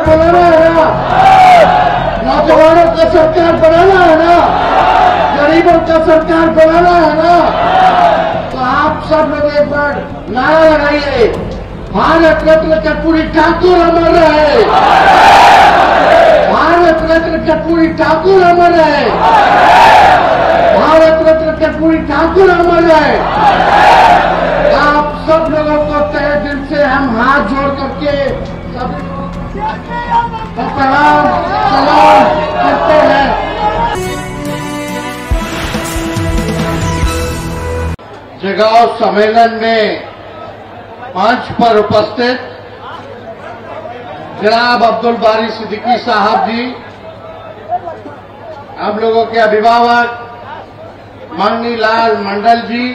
बनाना है ना, नौजवानों का सरकार बनाना है ना, गरीबों का सरकार बनाना है ना, तो आप सब लोग एक बार नारा लगाइए, भारत रत्न कर्पूरी ठाकुर अमर रहे, भारत रत्न कर्पूरी ठाकुर अमर रहे, भारत रत्न कर्पूरी ठाकुर अमर रहे। आप सब लोगों को तहे दिल से हम हाथ जोड़ करके सभी प्रणाम सलाम करते हैं। जगाओ सम्मेलन में मंच पर उपस्थित जनाब अब्दुल बारी सिद्दीकी साहब जी, हम लोगों के अभिभावक मंगनी लाल मंडल जी,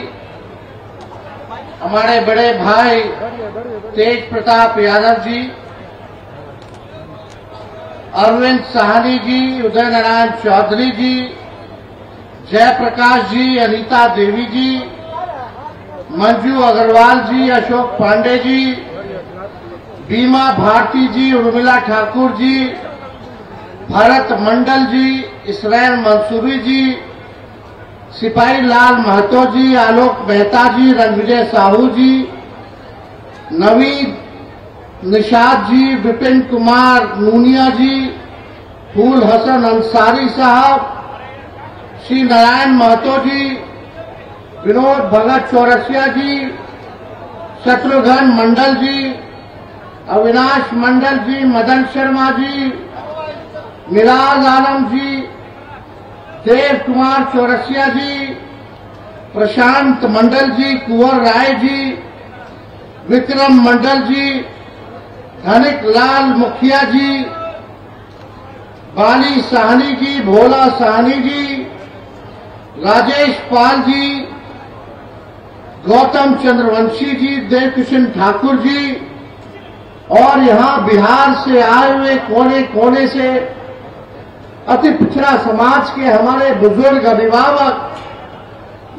हमारे बड़े भाई तेज प्रताप यादव जी, अरविंद साहनी जी, उदय नारायण चौधरी जी, जयप्रकाश जी, अनीता देवी जी, मंजू अग्रवाल जी, अशोक पांडे जी, बीमा भारती जी, उर्मिला ठाकुर जी, भरत मंडल जी, इसराइल मंसूरी जी, सिपाही लाल महतो जी, आलोक मेहता जी, रणविजय साहू जी, नवीद निषाद जी, विपिन कुमार नूनिया जी, फूल हसन अंसारी साहब, श्री नारायण महतो जी, विनोद भगत चौरसिया जी, शत्रुघ्न मंडल जी, अविनाश मंडल जी, मदन शर्मा जी, मिराज आलम जी, देव कुमार चौरसिया जी, प्रशांत मंडल जी, कुंवर राय जी, विक्रम मंडल जी, धनिक लाल मुखिया जी, बाली साहनी जी, भोला साहनी जी, राजेश पाल जी, गौतम चंद्रवंशी जी, देवकिशन ठाकुर जी, और यहां बिहार से आए हुए कोने कोने से अति पिछड़ा समाज के हमारे बुजुर्ग अभिभावक,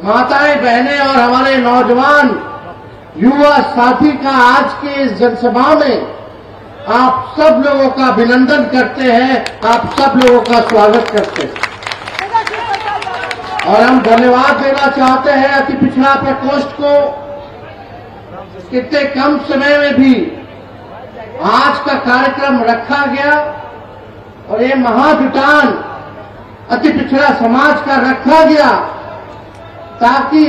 माताएं बहनें और हमारे नौजवान युवा साथी का आज के इस जनसभा में आप सब लोगों का अभिनंदन करते हैं, आप सब लोगों का स्वागत करते हैं। और हम धन्यवाद देना चाहते हैं अति पिछड़ा प्रकोष्ठ को, कितने कम समय में भी आज का कार्यक्रम रखा गया और ये महाजुटान अति पिछड़ा समाज का रखा गया ताकि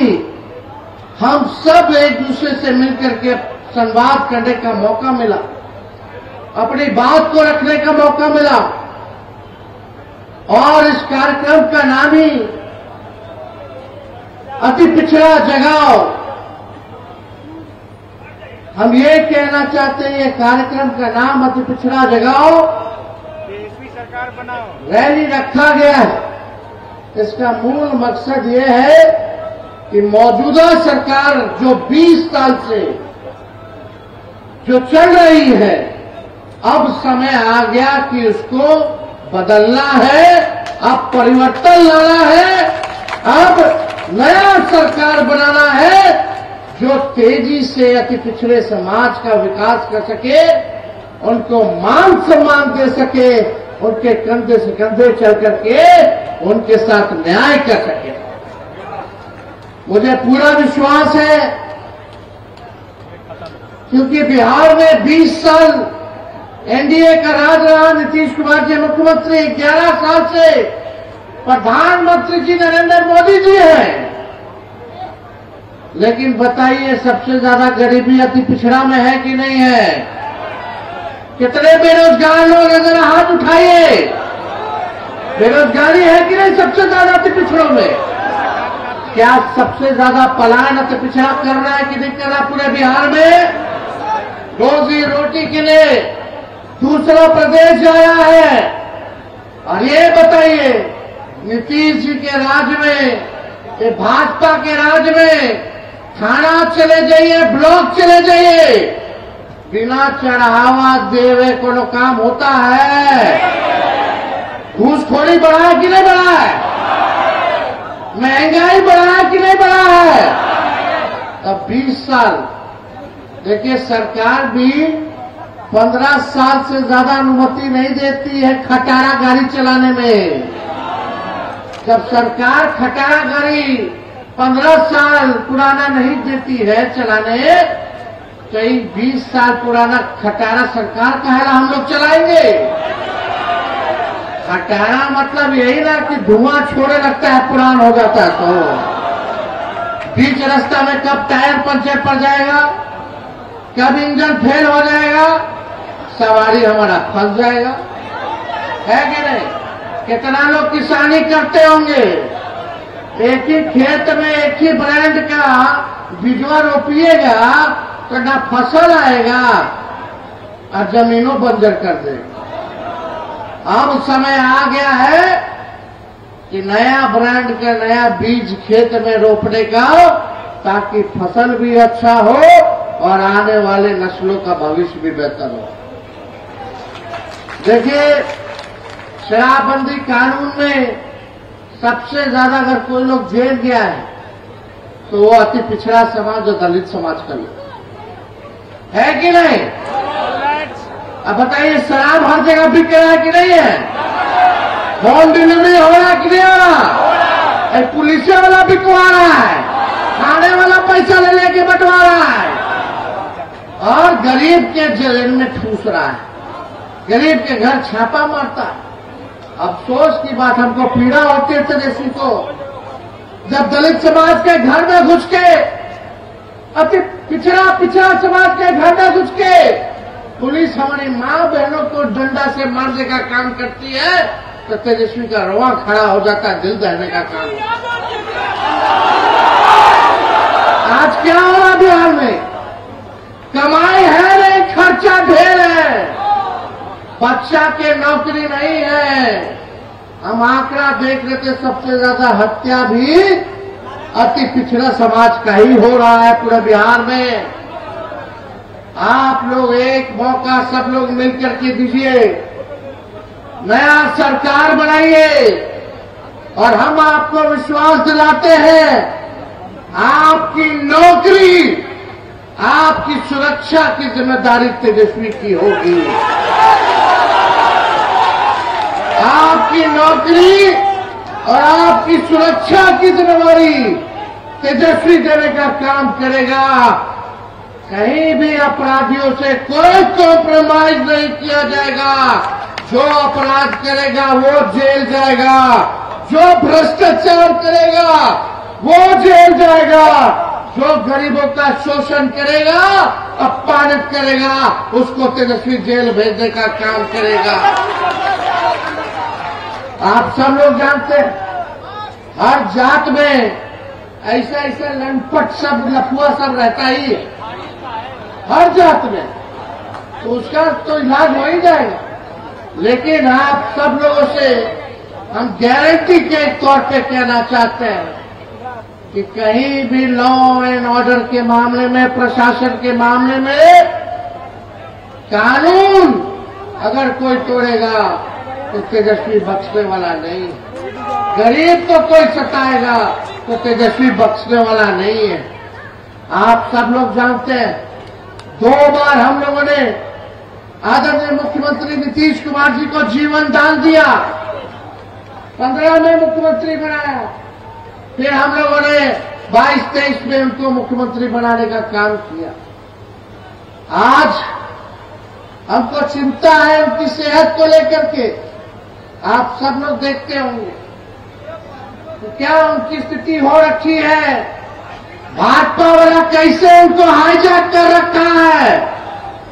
हम सब एक दूसरे से मिलकर के संवाद करने का मौका मिला, अपनी बात को रखने का मौका मिला। और इस कार्यक्रम का नाम ही अति पिछड़ा जगाओ। हम ये कहना चाहते हैं, ये कार्यक्रम का नाम अति पिछड़ा जगाओ, सरकार बनाओ रैली रखा गया है। इसका मूल मकसद ये है कि मौजूदा सरकार जो 20 साल से जो चल रही है, अब समय आ गया कि उसको बदलना है, अब परिवर्तन लाना है, अब नया सरकार बनाना है जो तेजी से अति पिछड़े समाज का विकास कर सके, उनको मान सम्मान दे सके, उनके कंधे से कंधे चल करके उनके साथ न्याय कर सके। मुझे पूरा विश्वास है क्योंकि बिहार में 20 साल एनडीए का राज रहा, नीतीश कुमार जी मुख्यमंत्री, 11 साल से प्रधानमंत्री जी नरेंद्र मोदी जी हैं। लेकिन बताइए, सबसे ज्यादा गरीबी अति पिछड़ा में है कि नहीं है? कितने बेरोजगार लोग हैं, जरा हाथ उठाइए। बेरोजगारी है कि नहीं सबसे ज्यादा अति पिछड़ों में? क्या सबसे ज्यादा पलायन अति पिछड़ा कर रहा है कि नहीं कर रहा पूरे बिहार में? रोजी रोटी के लिए दूसरा प्रदेश आया है। और ये बताइए, नीतीश जी के राज में, ये भाजपा के राज में थाना चले जाइए, ब्लॉक चले जाइए, बिना चढ़ावा देवे कोनो काम होता है? घूसखोरी बढ़ा है कि नहीं बढ़ा है? महंगाई बढ़ा है कि नहीं बढ़ा है? अब 20 साल देखिए, सरकार भी 15 साल से ज्यादा अनुमति नहीं देती है खटारा गाड़ी चलाने में। जब सरकार खटारा गाड़ी 15 साल पुराना नहीं देती है चलाने, तो 20 साल पुराना खटारा सरकार कहेला हम लोग चलाएंगे। खटारा मतलब यही ना कि धुआं छोड़े लगता है, पुरान हो जाता है तो बीच रास्ता में कब टायर पंचर पड़ जाएगा, कब इंजन फेल हो जाएगा, सवारी हमारा फंस जाएगा, है कि नहीं। कितना लोग किसानी करते होंगे, एक ही खेत में एक ही ब्रांड का बीजवा रोपिएगा तो ना फसल आएगा और जमीनों बंजर कर देगा। अब समय आ गया है कि नया ब्रांड का नया बीज खेत में रोपने का, ताकि फसल भी अच्छा हो और आने वाले नस्लों का भविष्य भी बेहतर हो। देखिए, शराबबंदी कानून में सबसे ज्यादा अगर कोई लोग जेल गया है तो वो अति पिछड़ा समाज और दलित समाज का लोग है कि नहीं। अब बताइए, शराब हर जगह बिक रहा है कि नहीं है? होम डिलीवरी हो रहा है कि नहीं हो रहा? पुलिस वाला बिकवा रहा है, खाने वाला पैसा ले लेके बंटवा रहा है और गरीब के जेल में ठूस रहा है, गरीब के घर छापा मारता है। अफसोस की बात, हमको पीड़ा होती है तेजस्वी को, जब दलित समाज के घर में घुस के, अति पिछड़ा समाज के घर में घुस के पुलिस हमारी माँ बहनों को डंडा से मारने का काम करती है, तो तेजस्वी का रोआ खड़ा हो जाता है, दिल दहने का काम। आज क्या हो रहा बिहार में? कमाई है नहीं, खर्चा ढेर है, बच्चा के नौकरी नहीं है। हम आंकड़ा देख रहे थे, सबसे ज्यादा हत्या भी अति पिछड़ा समाज का ही हो रहा है पूरे बिहार में। आप लोग एक मौका सब लोग मिलकर के दीजिए, नया सरकार बनाइए और हम आपको विश्वास दिलाते हैं, आपकी नौकरी, आपकी सुरक्षा की जिम्मेदारी तेजस्वी की होगी। आपकी नौकरी और आपकी सुरक्षा की जिम्मेदारी तेजस्वी देने का काम करेगा। कहीं भी अपराधियों से कोई कॉम्प्रोमाइज नहीं किया जाएगा। जो अपराध करेगा वो जेल जाएगा, जो भ्रष्टाचार करेगा वो जेल जाएगा, जो गरीबों का शोषण करेगा, अपमानित करेगा, उसको तेजस्वी जेल भेजने का काम करेगा। आप सब लोग जानते हैं, हर जात में ऐसा ऐसा लंपट सब लफुआ सब रहता ही है, हर जात में, तो उसका तो इलाज हो ही जाएगा। लेकिन आप सब लोगों से हम गारंटी के तौर पे कहना चाहते हैं कि कहीं भी लॉ एंड ऑर्डर के मामले में, प्रशासन के मामले में कानून अगर कोई तोड़ेगा तो तेजस्वी बख्शने वाला नहीं। गरीब को कोई सताएगा तो तेजस्वी बख्शने वाला नहीं है। आप सब लोग जानते हैं, 2 बार हम लोगों ने आदरणीय मुख्यमंत्री नीतीश कुमार जी को जीवन दान दिया, 15 में मुख्यमंत्री बनाया, फिर हम लोगों ने 22-23 में उनको मुख्यमंत्री बनाने का काम किया। आज हमको चिंता है उनकी सेहत को लेकर के। आप सब लोग देखते होंगे तो क्या उनकी स्थिति हो रखी है, भाजपा वाला कैसे उनको हाईजैक कर रखा है।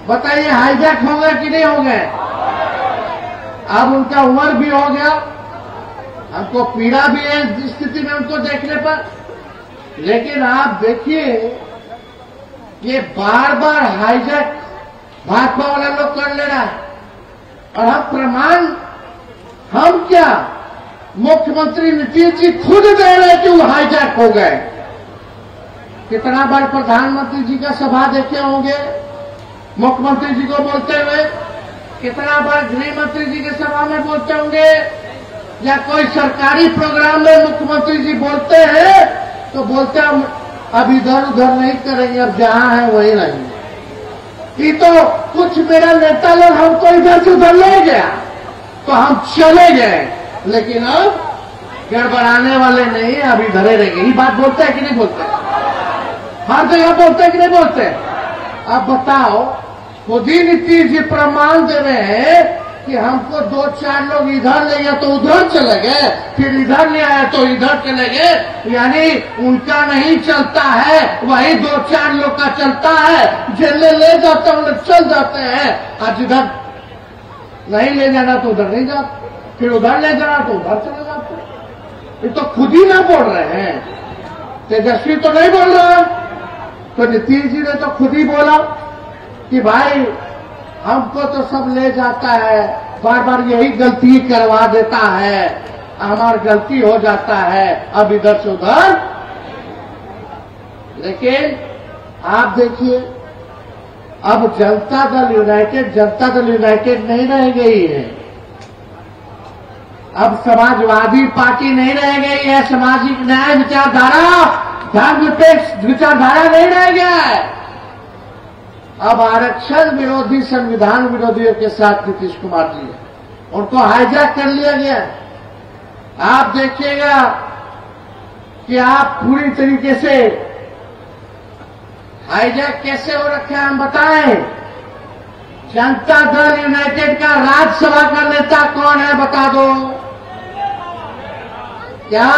बताइए, हाईजैक हो गए कि नहीं हो गए? अब उनका उम्र भी हो गया, हमको पीड़ा भी है इस स्थिति में उनको देखने पर। लेकिन आप देखिए, ये बार बार हाईजैक भाजपा वाला लोग कर ले रहा है और हम प्रमाण, हम क्या, मुख्यमंत्री नीतीश जी खुद दे रहे कि वो हाईजैक हो गए। कितना बार प्रधानमंत्री जी का सभा देखे होंगे मुख्यमंत्री जी को बोलते हुए, कितना बार गृह मंत्री जी के सभा में बोलते होंगे, या कोई सरकारी प्रोग्राम में मुख्यमंत्री जी बोलते हैं तो बोलते हम अब इधर उधर नहीं करेंगे, अब जहां है वहीं रहेंगे। कि तो कुछ मेरा नेता लोग हमको इधर से उधर ले गया तो हम चले गए, लेकिन अब गड़बड़ाने वाले नहीं, अब इधर ही रह गए। ये बात बोलते हैं कि नहीं बोलते? हर जगह बोलते हैं कि नहीं बोलते? अब बताओ, खुद ही नीतीश जी प्रमाण दे रहे हैं कि हमको 2-4 लोग इधर ले गए तो उधर चले गए, फिर इधर ले आए तो इधर चले गए। यानी उनका नहीं चलता है, वही 2-4 लोग का चलता है। जिले ले जाते हैं लोग चल जाते हैं, आज इधर नहीं ले जाना तो उधर नहीं जाते, फिर उधर ले जाना तो उधर चले जाते। ये तो खुद ही ना बोल रहे हैं, तेजस्वी तो नहीं बोल रहा। तो नीतीश जी ने तो खुद ही बोला कि भाई हमको तो सब ले जाता है, बार बार यही गलती करवा देता है, हमारी गलती हो जाता है, अब इधर से उधर। लेकिन आप देखिए, अब जनता दल यूनाइटेड नहीं रह गई है। अब समाजवादी पार्टी नहीं रह गई है, सामाजिक न्याय विचारधारा, धर्मनिरपेक्ष विचारधारा नहीं रह गया है। अब आरक्षण विरोधी, संविधान विरोधियों के साथ नीतीश कुमार जी है, उनको हाईजैक कर लिया गया। आप देखिएगा कि आप पूरी तरीके से हाईजैक कैसे हो रखे हैं, हम बताएं। जनता दल यूनाइटेड का राज्यसभा का नेता कौन है, बता दो। क्या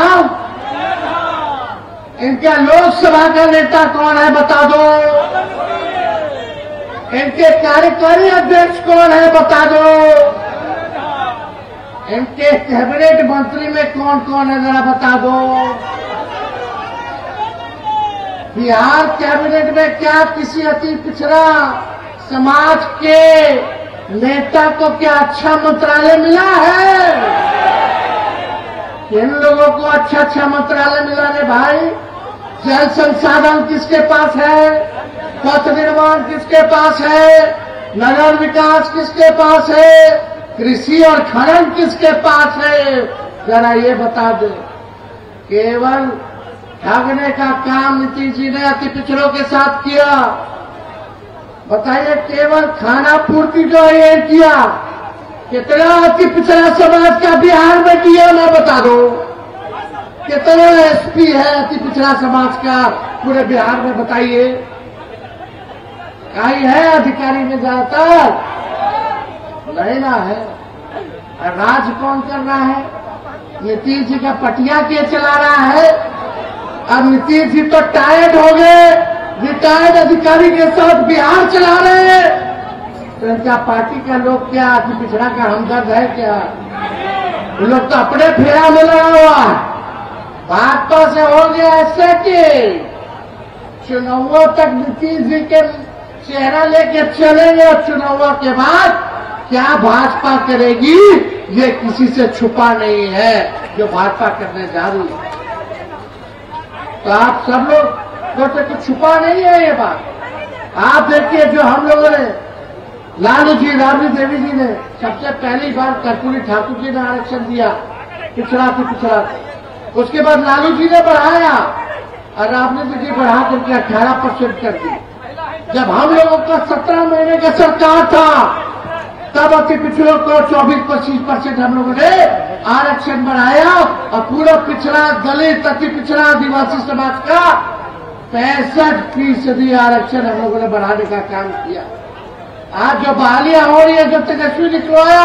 इनका लोकसभा का नेता कौन है, बता दो। इनके कार्यकारी अध्यक्ष कौन है, बता दो। इनके कैबिनेट मंत्री में कौन कौन है, जरा बता दो। बिहार कैबिनेट में क्या किसी अति पिछड़ा समाज के नेता को क्या अच्छा मंत्रालय मिला है? इन लोगों को अच्छा मंत्रालय मिला रे भाई। जल संसाधन किसके पास है, पथ निर्माण किसके पास है, नगर विकास किसके पास है, कृषि और खनन किसके पास है, जरा ये बता दो। केवल ठगने का काम नीतीश जी ने अति पिछड़ों के साथ किया। बताइए, केवल खाना पूर्ति जो ये किया, कितना अति पिछड़ा समाज का बिहार में डीएम है, बता दो। कितना एसपी है अति पिछड़ा समाज का पूरे बिहार में, बताइए। कहीं है अधिकारी में ज्यादातर? नहीं ना है। राज कौन कर रहा है? नीतीश जी का पटिया के चला रहा है। अब नीतीश जी तो टायर्ड हो गए, रिटायर्ड अधिकारी के साथ बिहार चला रहे हैं। तो इनका पार्टी का लोग क्या अति पिछड़ा का हमदर्द है क्या? ये लोग तो अपने फेरा में लगा हुआ। भाजपा से हो गया ऐसे कि चुनावों तक नीतीश जी के चेहरा लेके चलेंगे, और चुनावों के बाद क्या भाजपा करेगी ये किसी से छुपा नहीं है, जो भाजपा करने जा रही है। तो आप सब लोग तो कुछ छुपा नहीं है ये बात। आप देखिए, जो हम लोगों ने लालू जी, राबड़ी देवी जी ने सबसे पहली बार कर्पूरी ठाकुर जी ने आरक्षण दिया, पिछड़ा थी पिछड़ा। उसके बाद लालू जी ने बढ़ाया और राबड़ी जी बढ़ा करके 18% कर दी। जब हम लोगों का 17 महीने का सरकार था, तब अति पिछड़ों को 24-25% हम लोगों ने आरक्षण बढ़ाया, और पूरा पिछड़ा दलित, अति पिछड़ा आदिवासी समाज का 65% आरक्षण हम लोगों ने बढ़ाने का काम किया। आज जो बहालियां हो रही है, जो तेजस्वी निकलवाया,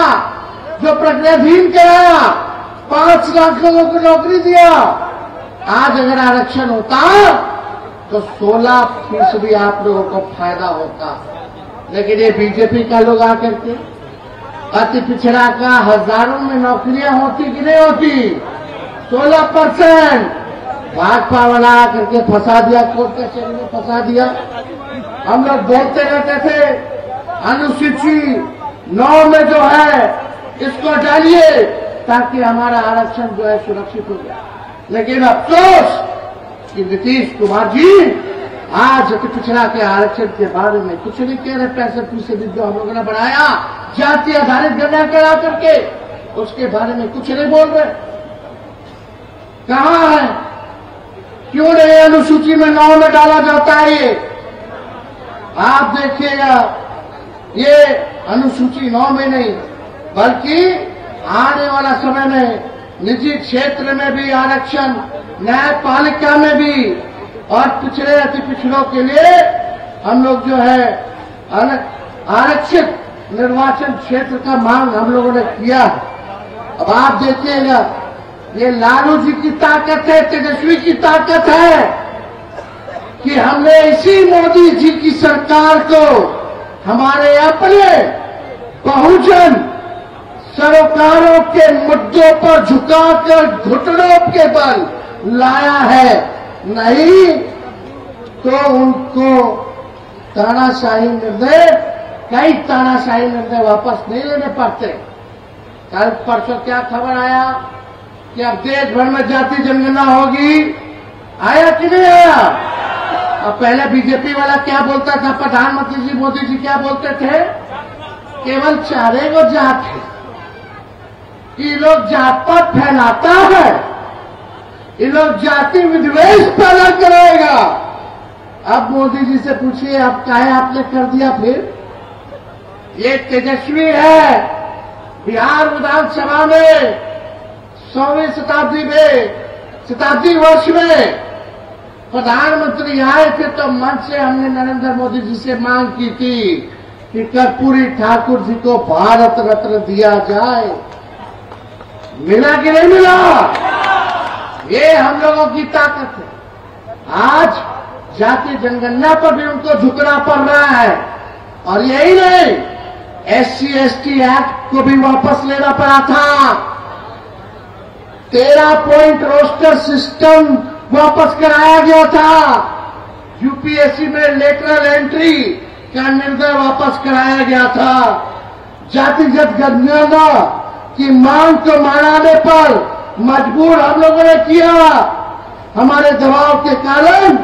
जो प्रज्ञाधीन कराया, 5 लाख लोगों को नौकरी दिया, आज अगर आरक्षण होता तो 16% आप लोगों को फायदा होता। लेकिन ये बीजेपी का लोग आकर के अति पिछड़ा का हजारों में नौकरियां होती कि नहीं होती, 16% भाजपा वाला आकर के फंसा दिया, कोर्ट कचहरी में फंसा दिया। हम लोग बोलते रहते थे अनुसूची 9 में जो है इसको डालिए ताकि हमारा आरक्षण जो है सुरक्षित हो जाए। लेकिन अफसोस कि नीतीश कुमार जी आज अति पिछड़ा के आरक्षण के बारे में कुछ नहीं कह रहे। 65% जो हम लोगों ने बढ़ाया जाति आधारित गणना करा करके, उसके बारे में कुछ नहीं बोल रहे। कहां है, क्यों नहीं अनुसूची में 9 में डाला जाता है ये? आप देखिएगा ये अनुसूची 9 में नहीं बल्कि आने वाला समय में निजी क्षेत्र में भी आरक्षण, न्यायपालिका में भी और पिछड़े अति पिछड़ों के लिए हम लोग जो है आरक्षित निर्वाचन क्षेत्र का मांग हम लोगों ने किया है। अब आप देखिएगा ये लालू जी की ताकत है, तेजस्वी की ताकत है कि हमने इसी मोदी जी की सरकार को हमारे अपने बहुजन सरोकारों के मुद्दों पर झुकाकर घुटनों के बल लाया है, नहीं तो उनको तानाशाही निर्णय, कई तानाशाही निर्णय वापस नहीं लेने पड़ते। कल परसों क्या खबर आया कि अब देश भर में जाति जनगणना होगी, आया कि नहीं आया? अब पहले बीजेपी वाला क्या बोलता था, प्रधानमंत्री जी मोदी जी क्या बोलते थे, केवल चारे को जात है, ये लोग जात पात फैलाता है, ये लोग जाति विद्वेष पैदा कराएगा। अब मोदी जी से पूछिए अब काहे आपने कर दिया? फिर ये तेजस्वी है, बिहार विधानसभा में 100वीं शताब्दी वर्ष में प्रधानमंत्री आए थे तो मंच से हमने नरेंद्र मोदी जी से मांग की थी कि कर्पूरी ठाकुर जी को भारत रत्न दिया जाए। मिला कि नहीं मिला? ये हम लोगों की ताकत है। आज जाति जनगणना पर भी उनको झुकना पड़ रहा है और यही नहीं, SC/ST एक्ट को भी वापस लेना पड़ा था। 13 पॉइंट रोस्टर सिस्टम वापस कराया गया था। यूपीएससी में लेटरल एंट्री का निर्णय वापस कराया गया था। जातिगत जनगणना की मांग को मनाने पर मजबूर हम लोगों ने किया। हमारे दबाव के कारण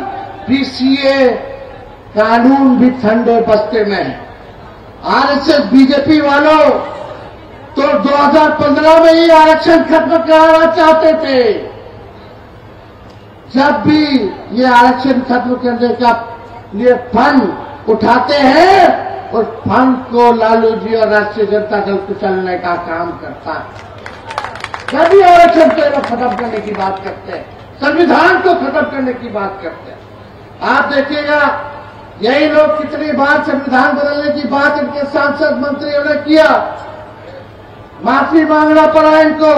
PCA कानून भी ठंडे बस्ते में है। आरएसएस बीजेपी वालों तो 2015 में ही आरक्षण खत्म कराना चाहते थे। जब भी ये आरक्षण खत्म करने का लिए फंड उठाते हैं उस फंड को लालू जी और राष्ट्रीय जनता दल कुचलने का काम करता है। जब भी आरक्षण को खत्म करने की बात करते हैं, संविधान को खत्म करने की बात करते हैं, आप देखिएगा यही लोग कितनी बार संविधान बदलने की बात इनके सांसद मंत्रियों ने किया, माफी मांगना पड़ा इनको,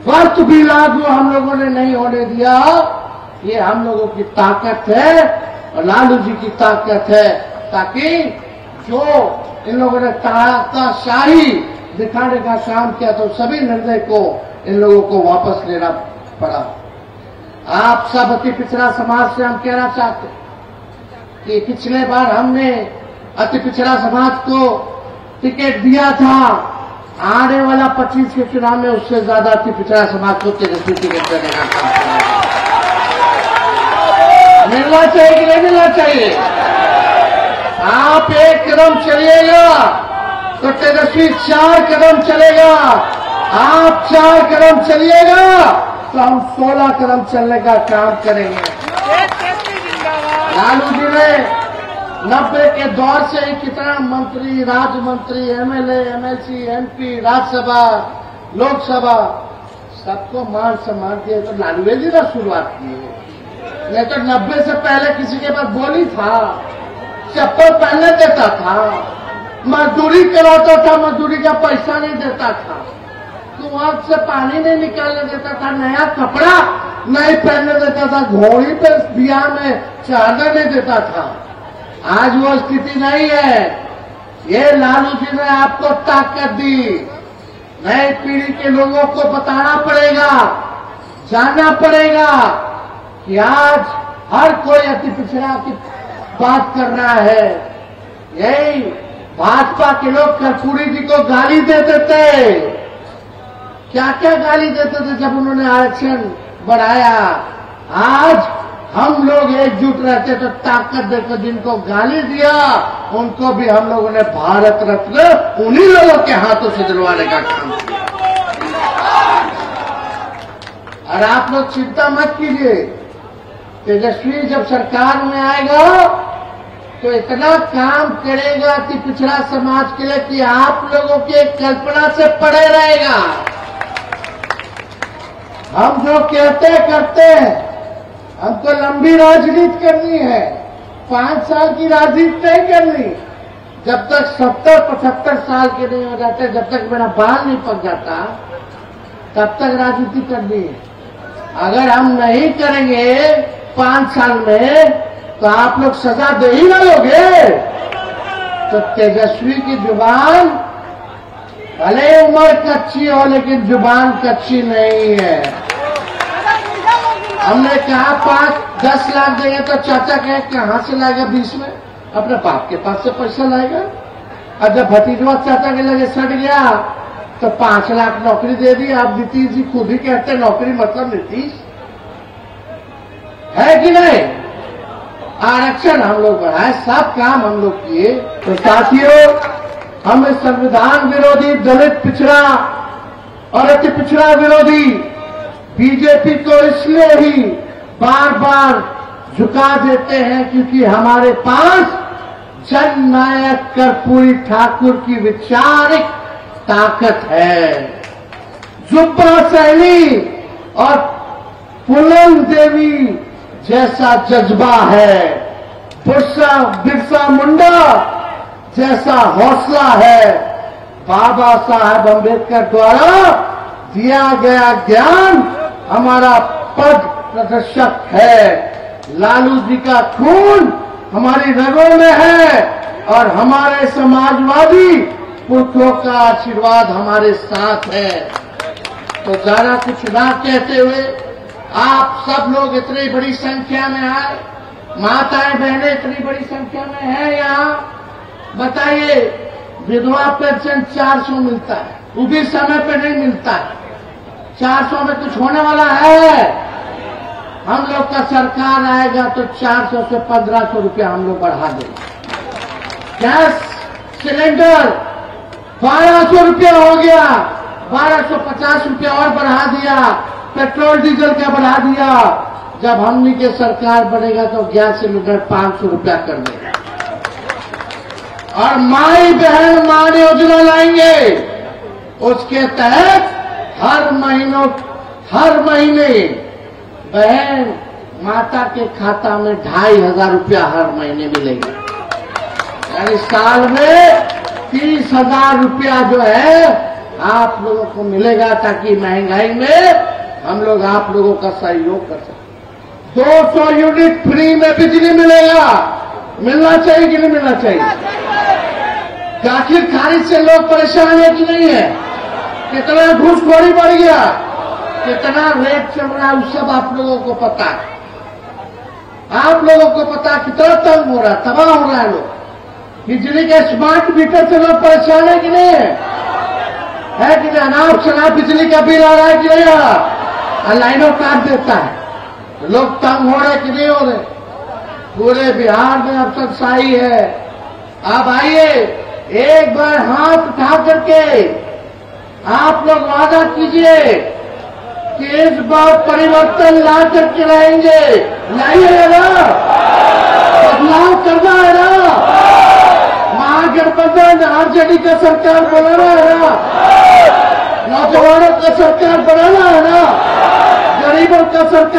वर्ष भी लागू हम लोगों ने नहीं होने दिया। ये हम लोगों की ताकत है और लालू जी की ताकत है, ताकि जो इन लोगों ने तानाशाही दिखाने का काम किया तो सभी निर्णय को इन लोगों को वापस लेना पड़ा। आप सब अति पिछड़ा समाज से हम कहना चाहते हैं कि पिछले बार हमने अति पिछड़ा समाज को टिकट दिया था, आने वाला 25 के चुनाव में उससे ज्यादा अति पिछड़ा समाज को तेजस्वी टिकट देने का काम करेगा। मिलना चाहिए कि नहीं मिलना चाहिए? आप एक कदम चलिएगा तो तेजस्वी 4 कदम चलेगा, आप 4 कदम चलिएगा तो हम 16 कदम चलने का काम करेंगे। लालू जी ने 90 के दौर से ही कितना मंत्री, राज्य मंत्री, MLA, MLC, MP, Rajya Sabha, Lok Sabha सबको मान सम्मान दिया तो लालू जी ने शुरुआत की है। नहीं तो 90 से पहले किसी के पास बोली था, चप्पल पहनने देता था, मजदूरी कराता था, मजदूरी का पैसा नहीं देता था, कुआं से पानी नहीं निकालने देता था, नया कपड़ा नहीं पहनने देता था, घोड़ी पे बिहार में चढ़ने नहीं देता था। आज वो स्थिति नहीं है। ये लालू जी ने आपको ताकत दी। नई पीढ़ी के लोगों को बताना पड़ेगा, जानना पड़ेगा कि आज हर कोई अति पिछड़ा की बात कर रहा है। यही भाजपा के लोग कर्पूरी जी को गाली देते थे, क्या क्या गाली देते थे जब उन्होंने आरक्षण बढ़ाया। आज हम लोग एकजुट रहते तो ताकत देकर जिनको गाली दिया उनको भी हम लोगों ने भारत रत्न उन्हीं लोगों के हाथों से दिलवाने का काम किया। और आप लोग चिंता मत कीजिए, तेजस्वी जब सरकार में आएगा तो इतना काम करेगा कि पिछड़ा समाज के लिए कि आप लोगों की कल्पना से परे रहेगा। हम जो कहते करते हैं, हमको लंबी राजनीति करनी है, 5 साल की राजनीति नहीं करनी। जब तक 70-75 साल के नहीं हो जाते, जब तक मेरा बाल नहीं पक जाता, तब तक राजनीति करनी है। अगर हम नहीं करेंगे 5 साल में, तो आप लोग सजा दे ही ना लोगे। तो तेजस्वी की जुबान भले उम्र कच्ची हो, लेकिन जुबान कच्ची नहीं है। हमने कहा 5-10 लाख देंगे, तो चाचा कहे कहां से लाएगा 20 में? अपने बाप के पास से पैसा लाएगा। और जब भतीजवा चाचा के लगे सट गया, तो 5 लाख नौकरी दे दी। आप नीतीश जी खुद ही कहते नौकरी मतलब नीतीश है कि नहीं? आरक्षण हम लोग बढ़ाए, सब काम हम लोग किए। तो साथियों, हम इस संविधान विरोधी, दलित पिछड़ा और अति पिछड़ा विरोधी बीजेपी को इसलिए ही बार बार झुका देते हैं क्योंकि हमारे पास जननायक कर्पूरी ठाकुर की वैचारिक ताकत है। जुब्बा सहनी और फूलन देवी जैसा जज्बा है, बिरसा मुंडा जैसा हौसला है। बाबा साहब अम्बेडकर द्वारा दिया गया ज्ञान हमारा पद प्रदर्शक है। लालू जी का खून हमारी रगों में है और हमारे समाजवादी पुरखों का आशीर्वाद हमारे साथ है। तो ज्यादा कुछ ना कहते हुए, आप सब लोग इतनी बड़ी संख्या में आए, माताएं बहनें इतनी बड़ी संख्या में हैं यहाँ। बताइए, विधवा पेंशन 400 मिलता है, वो भी समय पे नहीं मिलता है। 400 में कुछ होने वाला है? हम लोग का सरकार आएगा तो 400 से 1500 रुपया हम लोग बढ़ा देंगे। गैस सिलेंडर 1200 रुपया हो गया, 1250 रुपया और बढ़ा दिया। पेट्रोल डीजल का बढ़ा दिया। जब हमनी के सरकार बनेगा तो गैस सिलेंडर 500 रुपया कर देगा। और माई बहन मान योजना लाएंगे, उसके तहत हर महीने बहन माता के खाता में 2500 रुपया हर महीने मिलेगा। यानी साल में 30,000 रुपया जो है आप लोगों को मिलेगा, ताकि महंगाई में हम लोग आप लोगों का सहयोग कर सकें। 200 यूनिट फ्री में बिजली मिलेगा। मिलना चाहिए कि नहीं मिलना चाहिए? आखिर खारिज से लोग परेशान है कि नहीं है? कितना घूसखोरी बढ़ गया, कितना रेट चल रहा है, उस सब आप लोगों को पता है। आप लोगों को पता है कितना तंग हो रहा है, तबाह हो रहा है लोग। बिजली के स्मार्ट मीटर से लोग परेशान है कि नहीं है कि नहीं? अनाप शनाप बिजली का बिल आ रहा है कि नहीं आ रहा? लाइनों काट देता है। लोग तंग हो रहे कि नहीं हो रहे? पूरे बिहार में अफसरशाही है। अब आइए, एक बार हाथ उठा करके आप लोग वादा कीजिए कि इस बार परिवर्तन ला करके रहेंगे। लाइए ना, बदलाव करना है ना। महागठबंधन आरजेडी का सरकार बनाना है ना, नौजवानों का सरकार बनाना है ना, गरीबों का सरकार